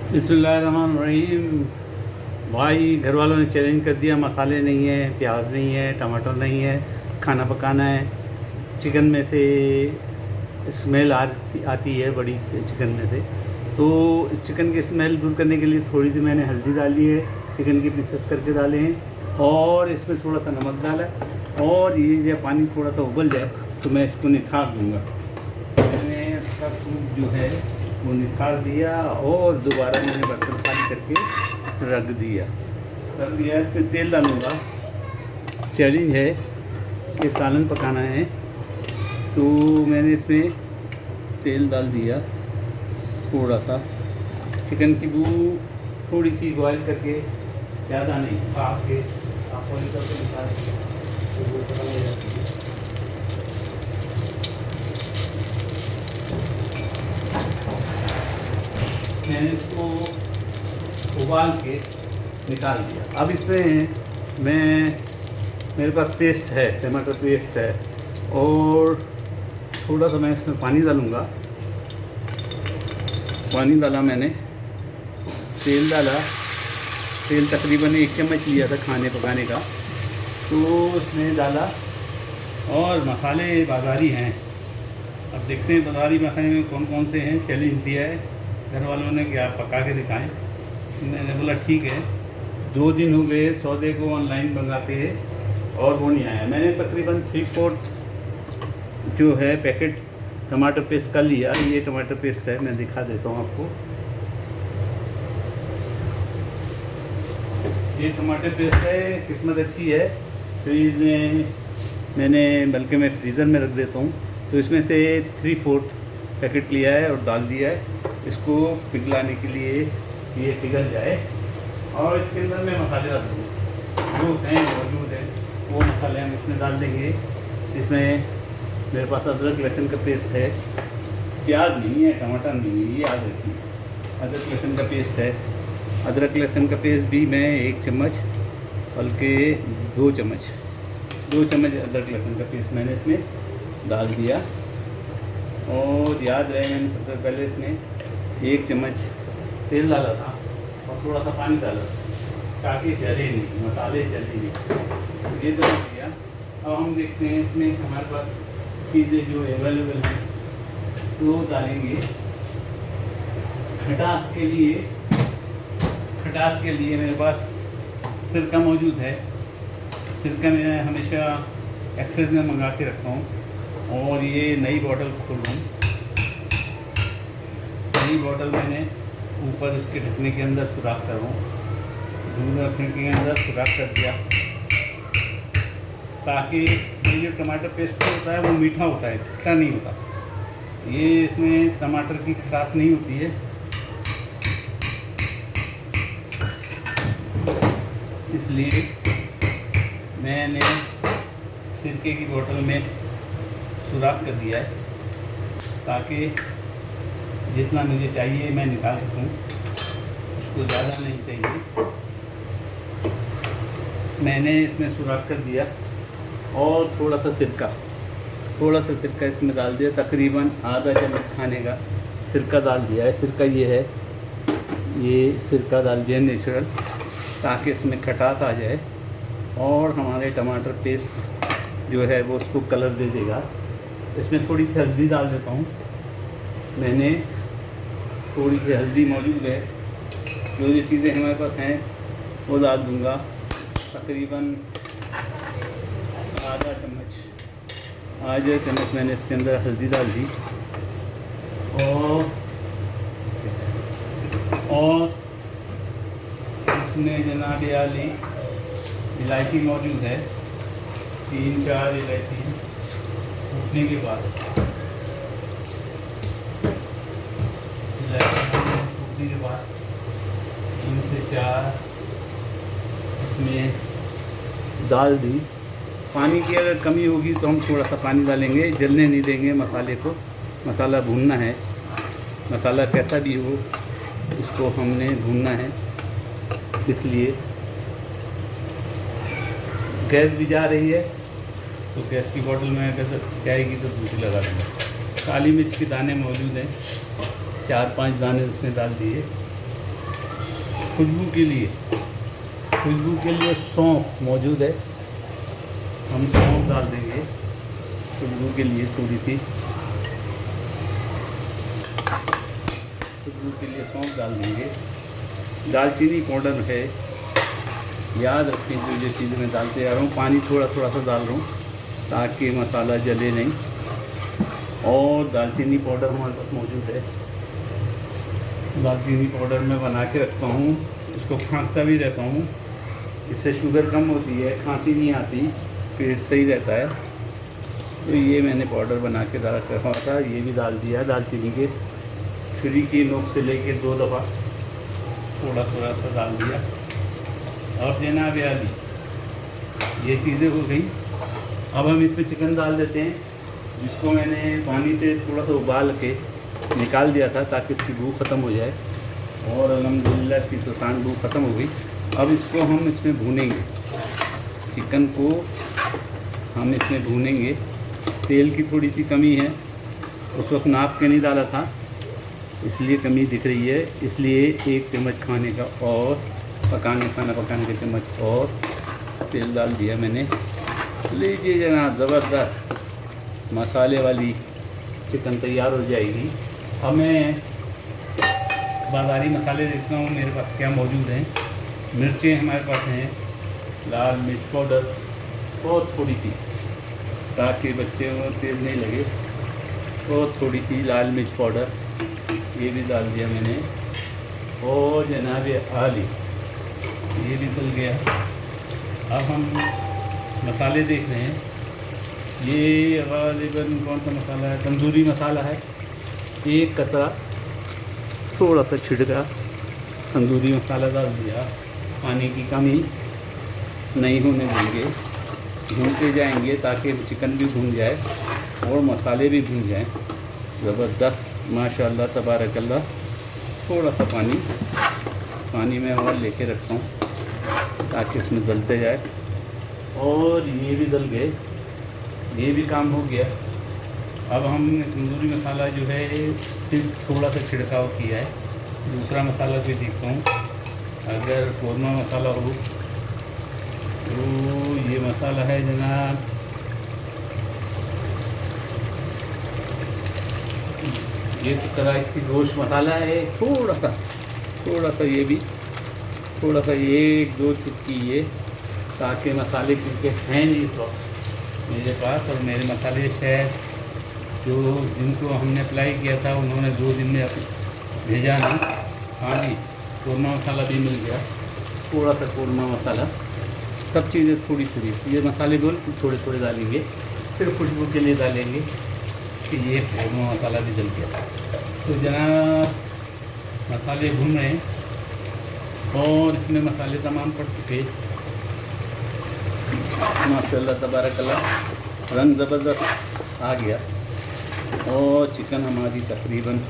बिस्मिल्लाहिर्रहमानिर्रहीम। भाई घर वालों ने चैलेंज कर दिया, मसाले नहीं है, प्याज नहीं है, टमाटर नहीं है, खाना पकाना है। चिकन में से स्मेल आती है बड़ी से चिकन में से। तो चिकन की स्मेल दूर करने के लिए थोड़ी सी मैंने हल्दी डाली है, चिकन की पीसेस करके डाले हैं और इसमें थोड़ा सा नमक डाला है। और ये जब पानी थोड़ा सा उबल जाए तो मैं इसको निथार दूँगा। मैंने इसका सूप जो है वो निथार दिया और दोबारा मैंने बर्तन खाली करके रख दिया। इसमें तेल डालूँगा। चैलेंज है कि सालन पकाना है, तो मैंने इसमें तेल डाल दिया थोड़ा सा। चिकन की बू थोड़ी सी बॉयल करके, ज़्यादा नहीं, भाप के आप बॉयल करके निकाल तो वो खत्म हो जाती है। मैंने इसको उबाल के निकाल दिया। अब इसमें मेरे पास पेस्ट है, टमाटर पेस्ट है और थोड़ा सा मैं इसमें पानी डालूँगा। पानी डाला मैंने, तेल डाला। तेल तकरीबन 1 चम्मच लिया था खाने पकाने का, तो इसमें डाला। और मसाले बाज़ारी हैं। अब देखते हैं बाज़ारी मसाले में कौन कौन से हैं। चैलेंज दिया है घर वालों ने कि आप पका के दिखाएं। मैंने बोला ठीक है। 2 दिन हो गए सौदे को ऑनलाइन मंगाते हैं और वो नहीं आया। मैंने तकरीबन 3/4 जो है पैकेट टमाटर पेस्ट का लिया। ये टमाटर पेस्ट है, मैं दिखा देता हूँ आपको। ये टमाटर पेस्ट है, किस्मत अच्छी है। फ्रीज में मैंने, बल्कि मैं फ्रीज़र में रख देता हूँ। तो इसमें से 3/4 पैकेट लिया है और डाल दिया है। इसको पिघलाने के लिए ये पिघल जाए और इसके अंदर मैं मसाले डाल दूँगा जो हैं मौजूद हैं, वो मसाले हम इसमें डाल देंगे। इसमें मेरे पास अदरक लहसुन का पेस्ट है, प्याज नहीं है, टमाटर नहीं है, ये याद रखिए। अदरक लहसुन का पेस्ट है। अदरक लहसुन का पेस्ट भी मैं 1 चम्मच, बल्कि 2 चम्मच अदरक लहसुन का पेस्ट मैंने इसमें डाल दिया। और याद रहे, मैंने सबसे पहले इसमें 1 चम्मच तेल डाला था और थोड़ा सा पानी डाला ताकि जले नहीं, मसाले जले नहीं। ये तो किया। अब हम देखते हैं इसमें हमारे पास चीज़ें जो अवेलेबल हैं वो डालेंगे। खटास के लिए मेरे पास सिरका मौजूद है। सिरका मैं हमेशा एक्सेस में मंगा के रखता हूँ। और ये नई बॉटल खोल रहा हूँ। नई बॉटल मैंने ऊपर उसके ढकने के अंदर सुराख कर रहा हूँ। दूध रखने के अंदर सुराख कर दिया ताकि ये जो टमाटर पेस्ट होता है वो मीठा होता है, खट्टा नहीं होता। ये इसमें टमाटर की खटास नहीं होती है, इसलिए मैंने सिरके की बोतल में सुराख कर दिया है ताकि जितना मुझे चाहिए मैं निकाल सकूँ। उसको ज़्यादा नहीं चाहिए। मैंने इसमें सुराख कर दिया और थोड़ा सा सिरका इसमें डाल दिया। तकरीबन आधा चम्मच खाने का सिरका डाल दिया है। सिरका ये है, ये सिरका डाल दिया नेचुरल, ताकि इसमें खटास आ जाए और हमारे टमाटर पेस्ट जो है वो उसको कलर दे देगा। इसमें थोड़ी सी हल्दी डाल देता हूँ। मैंने थोड़ी सी हल्दी मौजूद है। जो जो चीज़ें हमारे पास हैं वो डाल दूँगा। तकरीबन आधा चम्मच मैंने इसके अंदर हल्दी डाल दी। और इसमें जनाब आली इलायची मौजूद है, 3-4 इलायची फूटने के बाद। इलायची फूटने के बाद 3 से 4 इसमें डाल दी। पानी की अगर कमी होगी तो हम थोड़ा सा पानी डालेंगे, जलने नहीं देंगे मसाले को। मसाला भूनना है, मसाला कैसा भी हो उसको हमने भूनना है। इसलिए गैस भी जा रही है, तो गैस की बोतल में अगर जाएगी तो दूसरी लगा दूँगा। काली मिर्च के दाने मौजूद हैं, 4-5 दाने उसमें डाल दिए। खुशबू के लिए सौंफ मौजूद है, हम सौंफ डाल देंगे खुशबू के लिए। थोड़ी सी खुशबू के लिए सौंफ डाल देंगे। दालचीनी पाउडर है, याद रखें जो ये चीज़ें मैं डालते जा रहा हूँ। पानी थोड़ा थोड़ा सा डाल रहा हूँ ताकि मसाला जले नहीं। और दालचीनी पाउडर हमारे पास मौजूद है। दालचीनी पाउडर मैं बना के रखता हूँ, इसको खाँकता भी रहता हूँ, इससे शुगर कम होती है, खांसी नहीं आती, पेट सही रहता है। तो ये मैंने पाउडर बना के रखा था, ये भी डाल दिया। दालचीनी के छुरी की नोक से लेके 2 दफ़ा थोड़ा थोड़ा सा डाल दिया। और जनाब आली, ये चीज़ें हो गई। अब हम इसमें चिकन डाल देते हैं, जिसको मैंने पानी से थोड़ा सा उबाल के निकाल दिया था ताकि इसकी भूख ख़त्म हो जाए। और अल्हम्दुलिल्लाह इसकी सुसान भूख ख़त्म हो गई। अब इसको हम इसमें भूनेंगे, चिकन को हम इसमें भूनेंगे। तेल की थोड़ी सी कमी है, उस वक्त नाप के नहीं डाला था इसलिए कमी दिख रही है। इसलिए 1 चम्मच खाने का और खाना पकाने का चम्मच और तेल डाल दिया मैंने। लीजिए जनाब, ज़बरदस्त मसाले वाली चिकन तैयार हो जाएगी। अब मैं बाज़ारी मसाले देखता हूँ मेरे पास क्या मौजूद हैं। मिर्चें हमारे पास हैं, लाल मिर्च पाउडर बहुत थोड़ी सी ताकि बच्चे को तेज़ नहीं लगे, बहुत थोड़ी सी लाल मिर्च पाउडर ये भी डाल दिया मैंने। और जनाब आली, ये भी डल गया। अब हम मसाले देख रहे हैं। ये गालिबन कौन सा मसाला है? तंदूरी मसाला है। 1 कतरा थोड़ा सा छिड़का तंदूरी मसाला डाल दिया। पानी की कमी नहीं होने देंगे, भूनते जाएंगे ताकि चिकन भी भून जाए और मसाले भी भून जाएं। ज़बरदस्त माशाल्लाह तबारकल्लाह। थोड़ा सा पानी में और लेके रखता हूँ ताकि इसमें गलते जाए। और ये भी गल गए, ये भी काम हो गया। अब हम तंदूरी मसाला जो है सिर्फ थोड़ा सा छिड़काव किया है। दूसरा मसाला भी देखता हूँ, अगर कौरमा मसाला हो तो ये मसाला है जनाब, ये तो कढ़ाई की गोश्त मसाला है। थोड़ा सा ये भी थोड़ा सा 1-2 चुटकी ये, ताकि मसाले क्योंकि हैं नहीं इस वक्त मेरे पास। और मेरे मसाले शायद जो जिनको हमने अप्लाई किया था उन्होंने 2 दिन में भेजा नहीं। हाँ जी, कौरमा मसाला भी मिल गया, थोड़ा सा कौरमा मसाला। सब चीज़ें थोड़ी थोड़ी, ये मसाले बिल्कुल थोड़े थोड़े डालेंगे, फिर खुशबू के लिए डालेंगे कि ये कौरमा मसाला भी जल गया। तो जनाब मसाले भून रहे हैं और इसमें मसाले तमाम पड़ चुके। माशाल्लाह तबारकल्लाह, रंग ज़बरदस्त आ गया। और चिकन हमारी तकरीबन,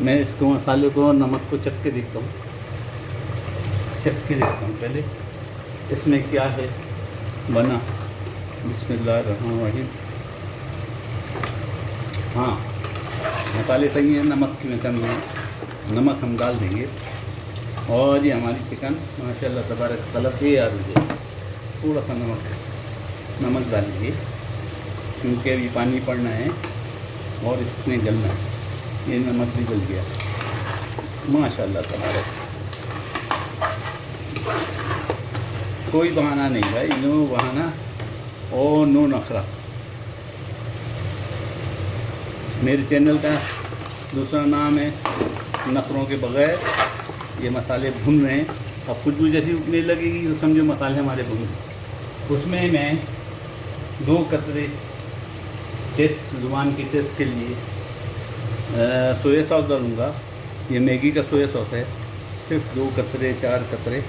मैं इसको मसाले को और नमक को चख के देखता हूँ पहले इसमें क्या है बना। बिस्मिल्लाहिर्रहमानिर्रहीम। हाँ, मसाले सही हैं, नमक की में कमी है, नमक हम डाल देंगे। और ये हमारी चिकन माशाल्लाह तबारकल्लाह तैयार हो जाएगी। थोड़ा सा नमक डालेंगे क्योंकि अभी पानी पड़ना है और इसमें गलना है। ये नमक भी गल गया माशाल्लाह तबारक। कोई बहाना नहीं भाई, नो बहाना और नो नखरा। मेरे चैनल का दूसरा नाम है नखरों के बगैर। ये मसाले भून रहे हैं, अब खुशबू जैसी उठने लगेगी तो समझो मसाले हमारे भून गए। उसमें मैं 2 कतरे टेस्ट, ज़ुबान की टेस्ट के लिए सोया सॉस डालूँगा। ये मैगी का सोया सॉस है, सिर्फ 2 कतरे 4 कतरे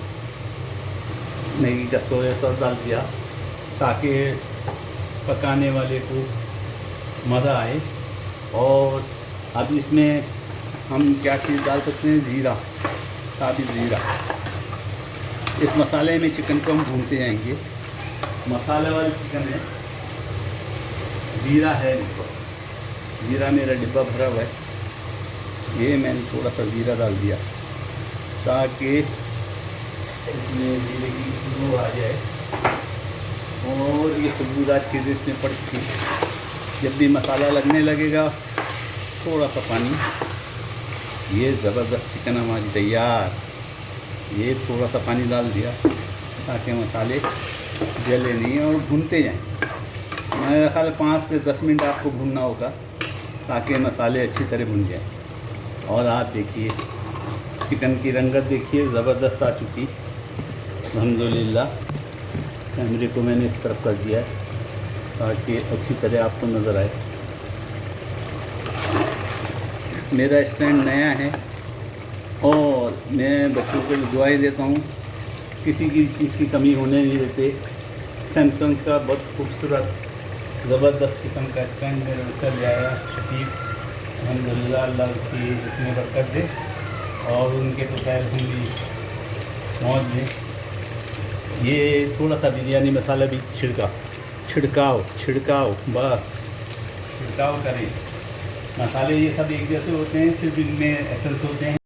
मैगी का सोया सॉस डाल दिया ताकि पकाने वाले को मज़ा आए। और अब इसमें हम क्या चीज़ डाल सकते हैं, ज़ीरा, साबित ज़ीरा। इस मसाले में चिकन को हम भूनते जाएंगे। मसाले वाली चिकन है, ज़ीरा है, ज़ीरा मेरा डिब्बा भरा हुआ है। ये मैंने थोड़ा सा ज़ीरा डाल दिया ताकि इसमें जीरे की खुशबू आ जाए और ये खुशबूदार चीज़ें इसमें पड़ चुकी है। जब भी मसाला लगने लगेगा थोड़ा सा पानी, ये ज़बरदस्त चिकन हमारी तैयार। ये थोड़ा सा पानी डाल दिया ताकि मसाले जले नहीं और भूनते जाएं। मेरा ख्याल 5 से 10 मिनट आपको भूनना होगा ताकि मसाले अच्छी तरह भुन जाएं। और आप देखिए चिकन की रंगत देखिए, ज़बरदस्त आ चुकी। अल्हम्दुलिल्लाह कैमरे को मैंने इस तरफ कर दिया है ताकि अच्छी तरह आपको नज़र आए। मेरा स्टैंड नया है और मैं बच्चों को दुआएं देता हूँ, किसी की चीज़ की कमी होने नहीं देते। सैमसंग का बहुत खूबसूरत ज़बरदस्त किस्म का स्टैंड मेरे को चल जाएगा। शकीब अल्हम्दुलिल्लाह, अल्लाह की इसमें बरकत दे और उनके तो खैर हम भी मौज में। ये थोड़ा सा बिरयानी मसाला भी छिड़काव बस छिड़काव करें। मसाले ये सब एक जैसे होते हैं, सिर्फ इनमें एसेंस होते हैं।